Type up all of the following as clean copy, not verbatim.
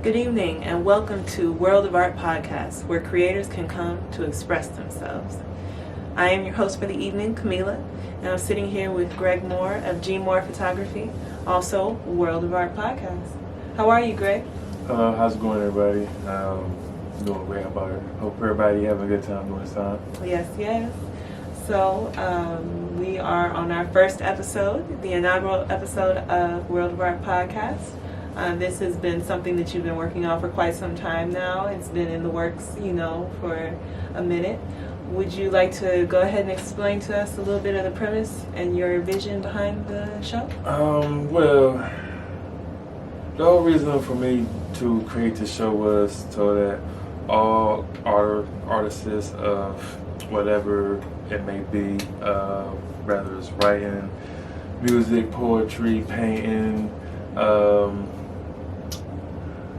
Good evening and welcome to World of Art Podcast, where creators can come to express themselves. I am your host for the evening, Camila, and I'm sitting here with Greg Moore of G Moore Photography, also World of Art Podcast. How are you, Greg? How's it going, everybody? Doing great. How about it? Hope everybody having a good time during this time. Yes. So, we are on our first episode, the inaugural episode of World of Art Podcast. This has been something that you've been working on for quite some time now. It's been in the works, for a minute. Would you like to go ahead and explain to us a little bit of the premise and your vision behind the show? Well, the whole reason for me to create the show was so that all artists of whatever it may be, whether it's writing, music, poetry, painting,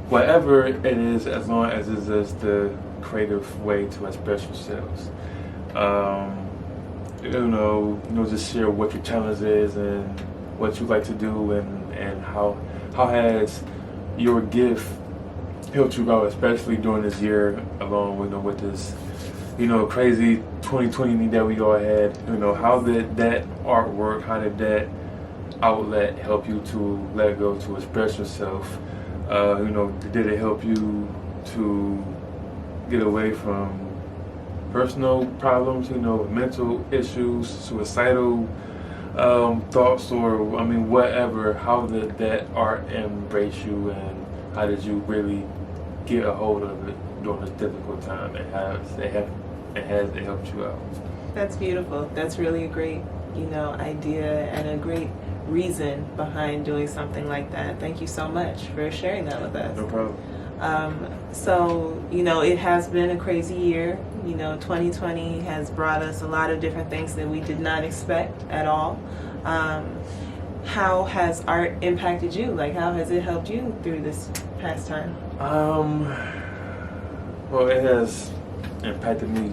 whatever it is, as long as it is the creative way to express yourselves. Just share what your challenge is and what you like to do, and how has your gift helped you out, especially during this year, along with this, crazy 2020 that we all had. How did that artwork, how did that outlet help you to let go, to express yourself? Did it help you to get away from personal problems, mental issues, suicidal thoughts, or whatever? How did that art embrace you, and how did you really get a hold of it during this difficult time, and has it helped you out? That's beautiful. That's really a great, idea and a great reason behind doing something like that. Thank you so much for sharing that with us. No problem. It has been a crazy year. 2020 has brought us a lot of different things that we did not expect at all. How has art impacted you? Like, how has it helped you through this past time? Well, it has impacted me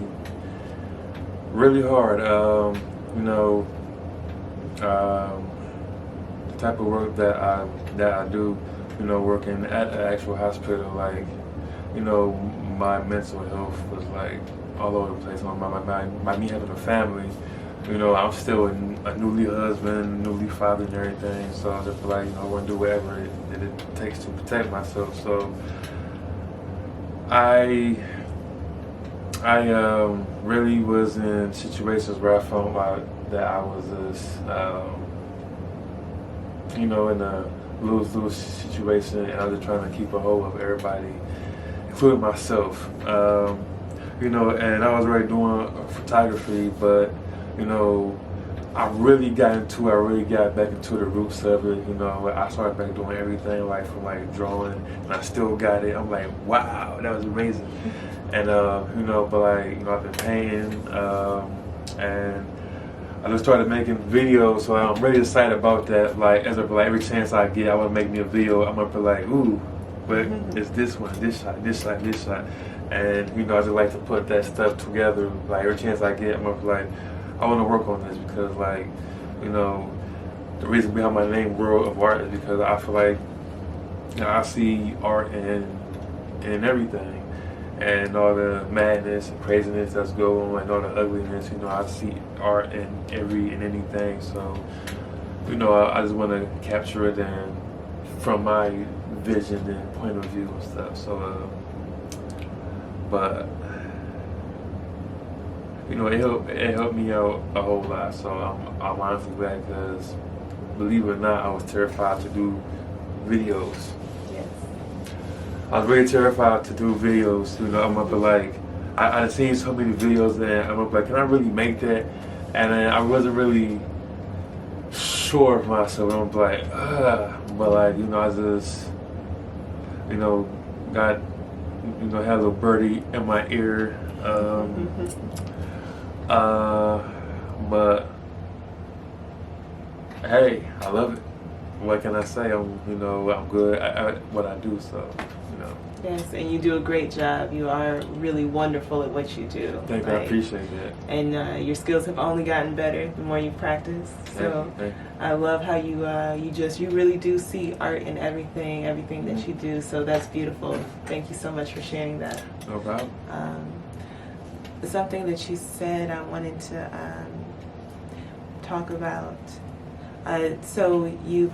really hard. The type of work that I do, working at an actual hospital, my mental health was all over the place. Me having a family, I'm still a newly husband, newly father, and everything. So I just I want to do whatever it takes to protect myself. So I really was in situations where I felt that I was just, in a lose-lose situation, and I was just trying to keep a hold of everybody, including myself. And I was already doing photography, but I really got back into the roots of it. I started back doing everything from drawing, and I still got it. I'm like, wow, that was amazing. And I've been painting, and I just started making videos, so I'm really excited about that. Every chance I get, I want to make me a video. I'm up ooh, but it's this one, this shot, and I just like to put that stuff together. Every chance I get, I'm up I want to work on this, because the reason behind my name, World of Art, is because I feel I see art in everything. And all the madness and craziness that's going on, and all the ugliness, I see art in anything. So, I just want to capture it from my vision and point of view and stuff. So, but it helped me out a whole lot. So I'm honestly glad, because believe it or not, I was terrified to do videos. I was really terrified to do videos. I'm up I'd seen so many videos, and I'm up can I really make that? And then I wasn't really sure of myself. I'm but I just, got, had a little birdie in my ear. But hey, I love it. What can I say? I'm good at what I do. So, know. Yes, and you do a great job. You are really wonderful at what you do. Thank you. I appreciate that. And your skills have only gotten better the more you practice. So Thank you. I love how you you really do see art in everything that you do. So that's beautiful. Thank you so much for sharing that. No problem. Something that you said I wanted to talk about. So you've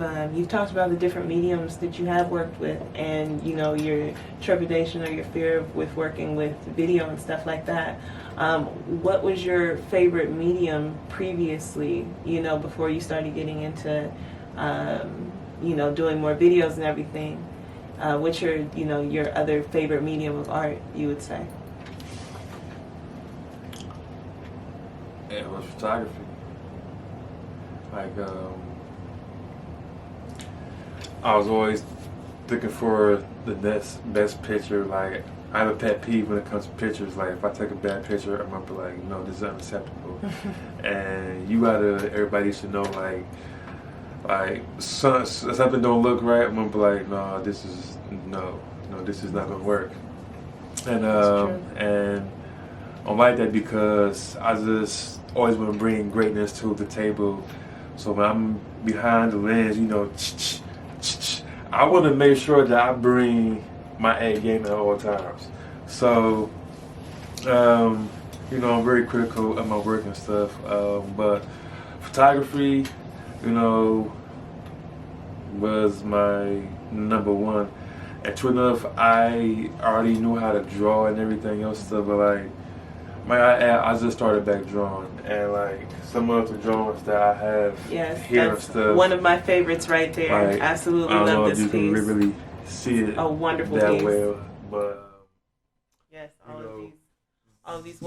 talked about the different mediums that you have worked with, and your trepidation or your fear with working with video and stuff like that. What was your favorite medium previously? Before you started getting into doing more videos and everything. What's your other favorite medium of art? You would say? Yeah, it was photography. Like, I was always looking for the best picture. Like, I have a pet peeve when it comes to pictures. Like, if I take a bad picture, I'm gonna be like, no, this is unacceptable. And everybody should know, like something don't look right. I'm gonna be like, no, this is not gonna work. And and I like that because I just always want to bring greatness to the table. So when I'm behind the lens, I want to make sure that I bring my A game at all times. So, I'm very critical of my work and stuff. But photography, was my number one. And true enough, I already knew how to draw and everything else stuff, but I just started back drawing, and some of the drawings that I have here and stuff. One of my favorites right there. Absolutely love this piece. I love don't know if you piece. can really see it A wonderful that piece. well, but yes, all of these.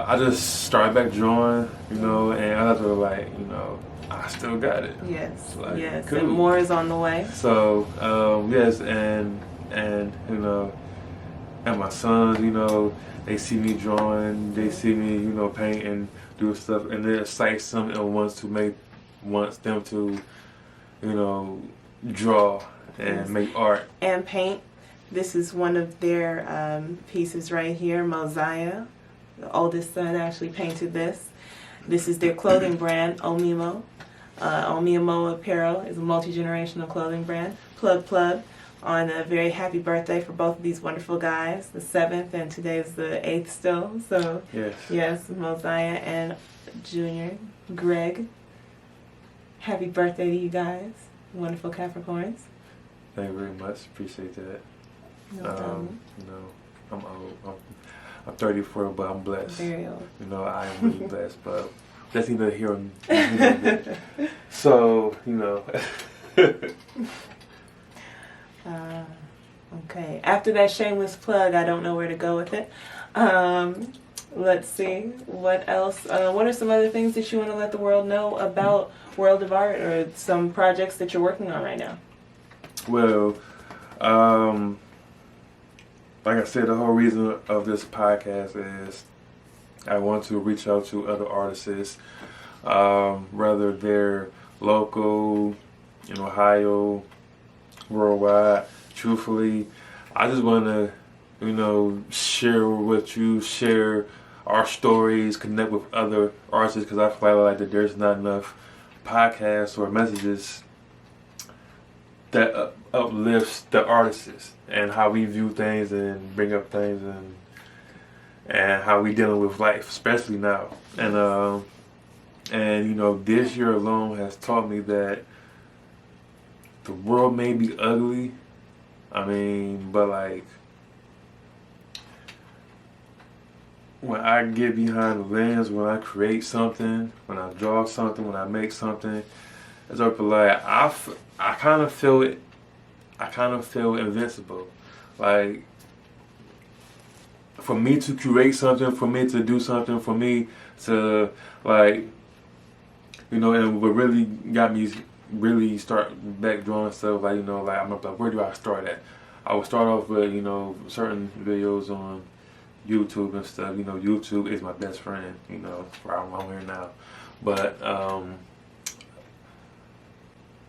I just started back drawing, and I was I still got it. Yes, yes, cool. And more is on the way. So, yes, and and my sons, they see me drawing, they see me, paint and do stuff, and it excites them and wants them to, draw and make art. And paint. This is one of their pieces right here, Mosiah. The oldest son actually painted this. This is their clothing brand, Omimo. Omimo Apparel is a multi-generational clothing brand. Plug. On a very happy birthday for both of these wonderful guys, the 7th, and today is the 8th still. So, yes, Mosiah and Junior, Greg. Happy birthday to you guys, wonderful Capricorns. Thank you very much. Appreciate that. No problem. I'm old. I'm 34, but I'm blessed. Very old. I am really blessed, but that's neither here nor there. So, Okay. After that shameless plug, I don't know where to go with it. Let's see. What else? What are some other things that you want to let the world know about World of Art, or some projects that you're working on right now? Well, like I said, the whole reason of this podcast is I want to reach out to other artists, whether they're local, in Ohio, worldwide. Truthfully, I just want to, share with you, share our stories, connect with other artists, because I feel like that there's not enough podcasts or messages that uplifts the artists and how we view things and bring up things and how we dealing with life, especially now. And this year alone has taught me that the world may be ugly. But when I get behind the lens, when I create something, when I draw something, when I make something, it's I kind of feel it. I kind of feel invincible. For me to create something, for me to do something, for me to and what really got me really start back drawing stuff, I'm like, where do I start at? I would start off with, certain videos on YouTube and stuff. You know, YouTube is my best friend. You know, where I'm here now. But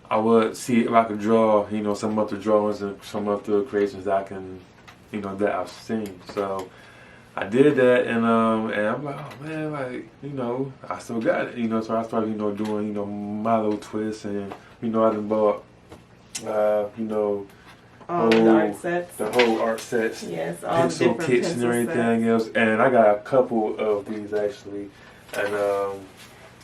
I would see if I could draw, you know, some of the drawings and some of the creations that I can, you know, that I've seen. So I did that, and I'm like, oh man, like, you know, I still got it, you know. So I started, you know, doing, you know, my little twists, and you know, I done bought, you know, The art sets. the whole art sets, Yes, all the pencil different kits and pencil everything sets. else. And I got a couple of these actually, and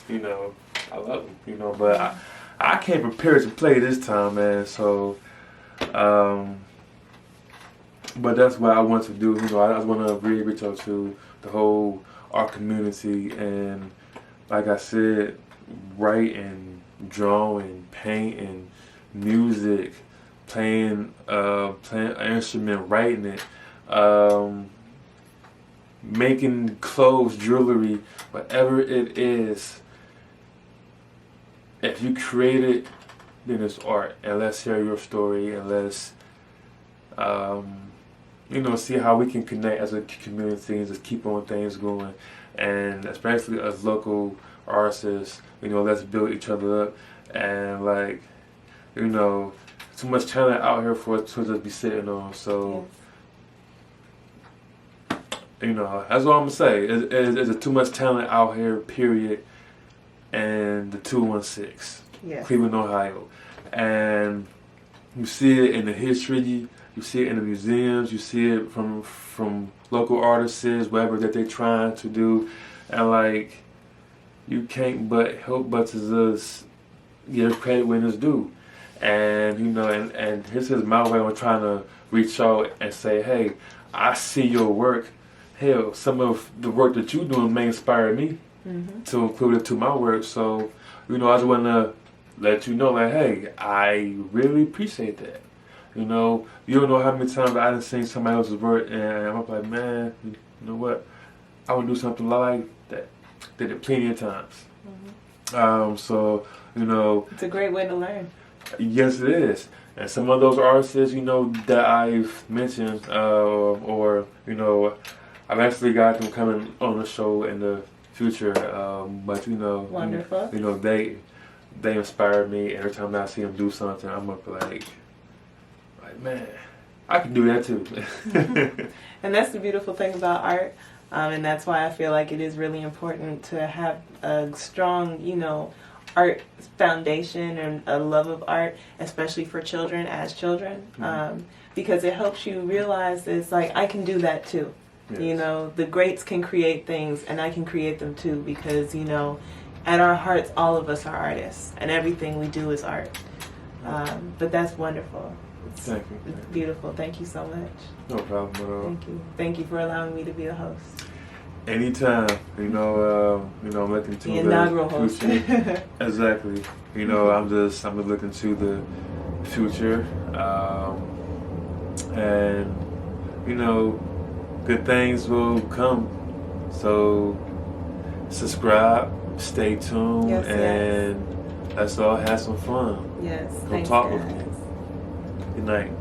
you know, I love them, you know, but I came prepared to play this time, man. So, but that's what I want to do. You know, I just want to really reach out to the whole art community, and like I said, writing, drawing, painting, music, playing an instrument, writing it, making clothes, jewelry, whatever it is. If you create it, then it's art, and let's hear your story, and let's, you know, see how we can connect as a community and just keep on things going, and especially as local artists, you know, let's build each other up, and like, you know, too much talent out here for us to just be sitting on. So, you know, that's what I'm gonna say. Is too much talent out here, period. And the 216, Yes. Cleveland, Ohio, and you see it in the history, you see it in the museums, you see it from local artists, whatever that they're trying to do, and like, you can't but help but to just give credit when it's due. And you know, and this is my way of trying to reach out and say, hey, I see your work. Hell, some of the work that you're doing may inspire me to include it to my work. So, you know, I just want to let you know, like, hey, I really appreciate that. You know, you don't know how many times I done seen somebody else's work, and I'm like, man, you know what? I want to do something like that. Did it plenty of times. So, you know, It's a great way to learn. yes, it is. And some of those artists, you know, that I've mentioned, or, you know, I've actually got them coming on the show in the future. But, you know, Wonderful. you know, they inspire me. Every time I see them do something, I'm up like, man, I can do that too. And that's the beautiful thing about art. And that's why I feel like it is really important to have a strong, you know, art foundation and a love of art, especially for children as children, because it helps you realize it's like, I can do that too. Yes. You know, the greats can create things, and I can create them too, because, you know, at our hearts, all of us are artists, and everything we do is art. But that's wonderful. Thank you. It's beautiful. Thank you so much. No problem at all. Thank you. Thank you for allowing me to be the host. Anytime, you know, I'm looking to The inaugural host. Exactly. You know, I'm looking to the future, and you know, good things will come. So subscribe, stay tuned, Yes, and let's all have some fun. Yes. Come Thanks, talk guys. with me. Good night.